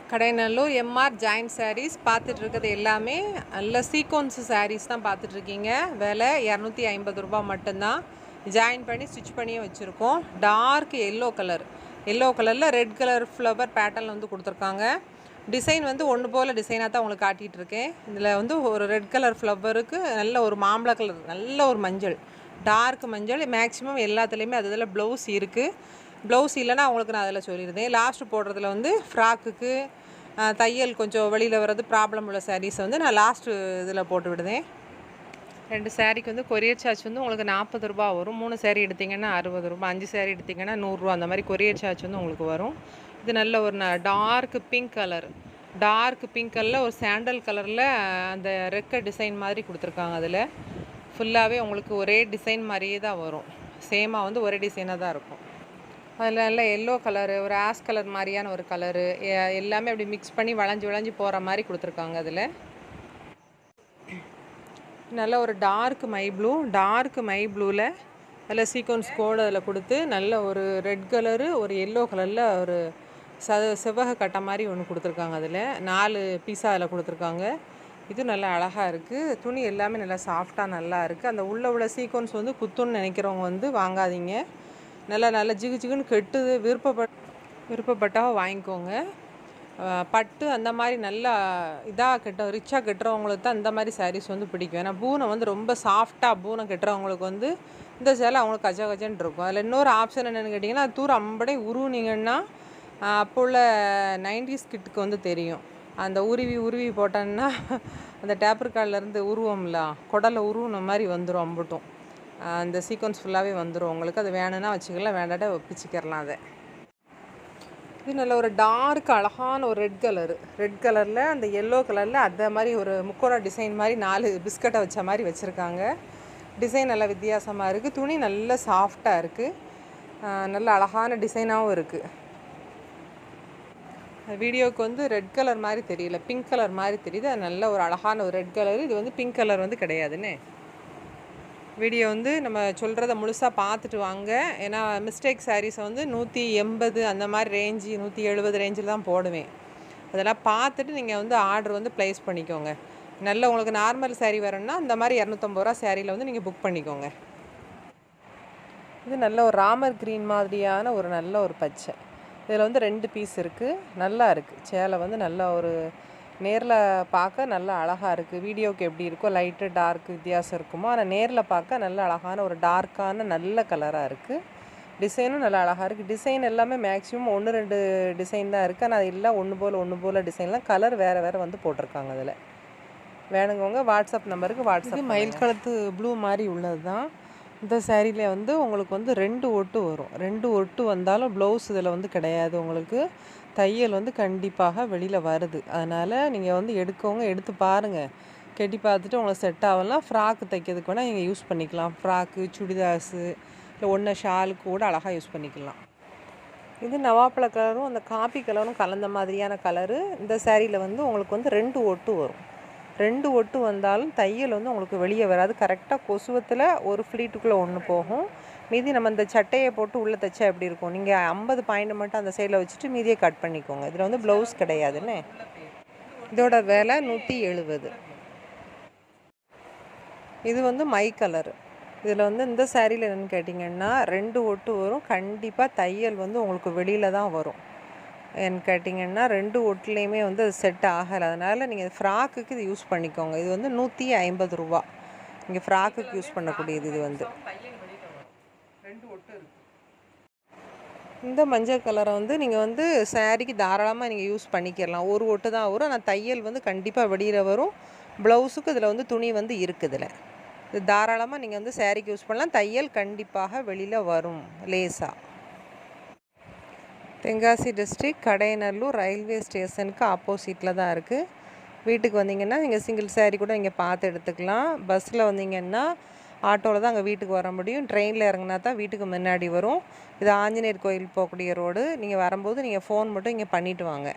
Kadainallur MR joint saris பார்த்துட்ருக்கிறது எல்லாமே நல்ல sequence saris தான் பார்த்துட்ருக்கீங்க. விலை 250 ரூபா மட்டும்தான். ஜாயின் பண்ணி ஸ்டிச் பண்ணியும் வச்சுருக்கோம். டார்க் எல்லோ கலரில் ரெட் கலர் ஃப்ளவர் பேட்டர்ன் வந்து கொடுத்துருக்காங்க. டிசைன் வந்து ஒன்று போல் டிசைனாக தான் உங்களுக்கு காட்டிகிட்ருக்கேன். இதில் வந்து ஒரு ரெட் கலர் ஃப்ளவருக்கு நல்ல ஒரு மாம்பழ கலர், நல்ல ஒரு மஞ்சள், டார்க் மஞ்சள். மேக்ஸிமம் எல்லாத்துலேயுமே அதில் ப்ளவுஸ் இருக்குது. ப்ளவுஸ் இல்லைன்னா அவங்களுக்கு நான் அதில் சொல்லியிருந்தேன். லாஸ்ட்டு போடுறதுல வந்து ஃப்ராக்குக்கு தையல் கொஞ்சம் வெளியில் வர்றது ப்ராப்ளம் உள்ள சாரீஸ் வந்து நான் லாஸ்ட்டு இதில் போட்டு விடுதேன். 2 சாரீக்கு வந்து கொரியர் சார்ஜ் வந்து உங்களுக்கு 40 ரூபா வரும். 3 சாரீ எடுத்திங்கன்னா 60 ரூபா, 5 சாரீ எடுத்திங்கன்னா 100 ரூபா, அந்த மாதிரி கொரியர் சார்ஜ் வந்து உங்களுக்கு வரும். இது நல்ல ஒரு டார்க் பிங்க் கலரில் ஒரு சாண்டல் கலரில் அந்த ரெக்க டிசைன் மாதிரி கொடுத்துருக்காங்க. அதில் ஃபுல்லாகவே உங்களுக்கு ஒரே டிசைன் மாதிரியே தான் வரும். சேமாக வந்து ஒரே டிசைனாக தான் இருக்கும். அதில் நல்ல எல்லோ கலரு, ஒரு ஆஷ் கலர் மாதிரியான ஒரு கலரு, எல்லாமே அப்படி மிக்ஸ் பண்ணி வளைஞ்சி போகிற மாதிரி கொடுத்துருக்காங்க. அதில் நல்ல ஒரு டார்க் மை ப்ளூவில் அதில் சீக்வன்ஸ் கோடு அதில் கொடுத்து நல்ல ஒரு ரெட் கலரு, ஒரு எல்லோ கலரில் ஒரு செவ்வக கட்டை மாதிரி ஒன்று கொடுத்துருக்காங்க. அதில் 4 பீஸாக அதில் கொடுத்துருக்காங்க. இது நல்லா அழகாக இருக்குது. துணி எல்லாமே நல்லா சாஃப்டாக நல்லா இருக்குது. அந்த உள்ள சீக்வன்ஸ் வந்து குத்துன்னு நினைக்கிறவங்க வந்து வாங்காதீங்க. நல்லா ஜிகுன்னு கெட்டுது. விருப்பப்பட்டால் வாங்கிக்கோங்க. பட்டு அந்த மாதிரி நல்லா ரிச்சாக கட்டுறவங்களுக்கு தான் இந்த மாதிரி சாரீஸ் வந்து பிடிக்கும். ஏன்னா பூனை வந்து ரொம்ப சாஃப்டாக பூனை கட்டுறவங்களுக்கு வந்து இந்த சேலை அவங்களுக்கு கஜன்னு இருக்கும். அதில் இன்னொரு ஆப்ஷன் என்னென்னு கேட்டிங்கன்னா, அது தூரம் அம்படே உருவுனீங்கன்னா அப்போ உள்ள 90s கிட்டுக்கு வந்து தெரியும். அந்த உருவி போட்டோன்னா அந்த டேப்பர் கார்ட்லேருந்து உருவம்ல குடலை உருவுன மாதிரி வந்துடும். அம்பட்டும் அந்த சீக்வன்ஸ் ஃபுல்லாகவே வந்துடும் உங்களுக்கு. அது வேணும்னா வச்சுக்கலாம், வேண்டாட்ட பிச்சுக்கிறலாம். அதை இது நல்ல ஒரு டார்க் அழகான ஒரு ரெட் கலரில் அந்த எல்லோ கலரில் அந்த மாதிரி ஒரு முக்கோண டிசைன் மாதிரி 4 பிஸ்கட்டை வச்ச மாதிரி வச்சுருக்காங்க. டிசைன் நல்லா வித்தியாசமாக இருக்குது. துணி நல்ல சாஃப்டாக இருக்குது. நல்ல அழகான டிசைனாகவும் இருக்குது. வீடியோவுக்கு வந்து ரெட் கலர் மாதிரி தெரியல, பிங்க் கலர் மாதிரி தெரியுது. அது நல்ல ஒரு அழகான ஒரு ரெட் கலரு. இது வந்து பிங்க் கலர் வந்து கிடையாதுன்னு. வீடியோ வந்து நம்ம சொல்கிறத முழுசாக பார்த்துட்டு வாங்க. ஏன்னா மிஸ்டேக் சாரீஸை வந்து 180 அந்த மாதிரி ரேஞ்சு, 170 ரேஞ்சில் தான் போடுவேன். அதெல்லாம் பார்த்துட்டு நீங்கள் வந்து ஆர்டர் வந்து ப்ளேஸ் பண்ணிக்கோங்க. நல்ல உங்களுக்கு நார்மல் சாரீ வரணும்னா இந்த மாதிரி 250 ரூபா சாரியில் வந்து நீங்கள் புக் பண்ணிக்கோங்க. இது நல்ல ஒரு ராமர் க்ரீன் மாதிரியான ஒரு நல்ல ஒரு பச்சை. இதில் வந்து 2 பீஸ் இருக்குது. நல்லா இருக்குது. சேலை வந்து நல்லா ஒரு நேரில் பார்க்க நல்லா அழகாக இருக்குது. வீடியோவுக்கு எப்படி இருக்கோ லைட்டு டார்க் வித்தியாசம் இருக்குமோ, ஆனால் நேரில் பார்க்க நல்ல அழகான ஒரு டார்க்கான நல்ல கலராக இருக்குது. டிசைனும் நல்லா அழகாக இருக்குது. டிசைன் எல்லாமே மேக்ஸிமம் 1-2 டிசைன் தான் இருக்குது. ஆனால் அது எல்லாம் ஒன்று போல் டிசைன்லாம் கலர் வேறு வந்து போட்டிருக்காங்க. அதில் வேணுங்கவங்க வாட்ஸ்அப் நம்பருக்கு வாட்ஸ்அப். மயில் கலத்து ப்ளூ மாதிரி உள்ளது தான். இந்த சேரீயில் வந்து உங்களுக்கு வந்து 2 ஒட்டு வரும். 2 ஒட்டு வந்தாலும் ப்ளவுஸ் இதில் வந்து கிடையாது. உங்களுக்கு தையல் வந்து கண்டிப்பாக வெளியில் வருது. அதனால் நீங்கள் வந்து எடுத்து பாருங்கள். கட்டி பார்த்துட்டு உங்களுக்கு செட் ஆகலாம். ஃப்ராக்கு தைக்கிறதுக்கு வேணால் நீங்கள் யூஸ் பண்ணிக்கலாம். ஃப்ராக்கு, சுடிதாஸு, இல்லை ஒன்று ஷாலுக்கு கூட அழகாக யூஸ் பண்ணிக்கலாம். இது நவாப்பழ கலரும் அந்த காப்பி கலரும் கலந்த மாதிரியான கலரு. இந்த சேரீயில் வந்து உங்களுக்கு வந்து 2 ஒட்டு வரும். 2 ஒட்டு வந்தாலும் தையல் வந்து உங்களுக்கு வெளியே வராது. கரெக்டாக கொசுவத்தில் ஒரு ஃப்ளீட்டுக்குள்ளே ஒன்று போகும். மீதி நம்ம இந்த சட்டையை போட்டு உள்ளே தைச்சா எப்படி இருக்கும், நீங்கள் 50 பாயிண்ட் மட்டும் அந்த சைடில் வச்சுட்டு மீதியை கட் பண்ணிக்கோங்க. இதில் வந்து ப்ளவுஸ் கிடையாதுன்னு. இதோட விலை 170. இது வந்து மை கலரு. இதில் வந்து இந்த சேரீயில் என்னென்னு கேட்டிங்கன்னா 2 ஒட்டு வரும். கண்டிப்பாக தையல் வந்து உங்களுக்கு வெளியில் தான் வரும். என்ன கேட்டிங்கன்னா 2 ஒட்டுலேயுமே வந்து அது செட் ஆகலை. அதனால் நீங்கள் ஃப்ராக்குக்கு இது யூஸ் பண்ணிக்கோங்க. இது வந்து 150 ரூபா. நீங்கள் ஃப்ராக்குக்கு யூஸ் பண்ணக்கூடியது. இது வந்து 2 ஒட்டு இருக்குது. இந்த மஞ்சள் கலரை வந்து நீங்கள் வந்து சாரீக்கு தாராளமாக நீங்கள் யூஸ் பண்ணிக்கலாம். ஒரு ஒட்டு தான் வரும். ஆனால் தையல் வந்து கண்டிப்பாக வெளியில் வரும். ப்ளவுஸுக்கு இதில் வந்து துணி வந்து இருக்குது. இதில் இது தாராளமாக நீங்கள் வந்து சாரீக்கு யூஸ் பண்ணலாம். தையல் கண்டிப்பாக வெளியில் வரும் லேஸாக. தென்காசி டிஸ்ட்ரிக்ட் கடைநல்லூர் ரயில்வே ஸ்டேஷனுக்கு ஆப்போசிட்டில் தான் இருக்குது. வீட்டுக்கு வந்தீங்கன்னா நீங்கள் சிங்கிள் சாரீ கூட இங்கே பார்த்து எடுத்துக்கலாம். பஸ்ஸில் வந்தீங்கன்னா ஆட்டோவில் தான் அங்கே வீட்டுக்கு வர முடியும். ட்ரெயினில் இறங்கினா தான் வீட்டுக்கு முன்னாடி வரும். இது ஆஞ்சநேயர் கோயில் போகக்கூடிய ரோடு. நீங்கள் வரும்போது நீங்கள் ஃபோன் மட்டும் இங்கே பண்ணிவிட்டு வாங்க.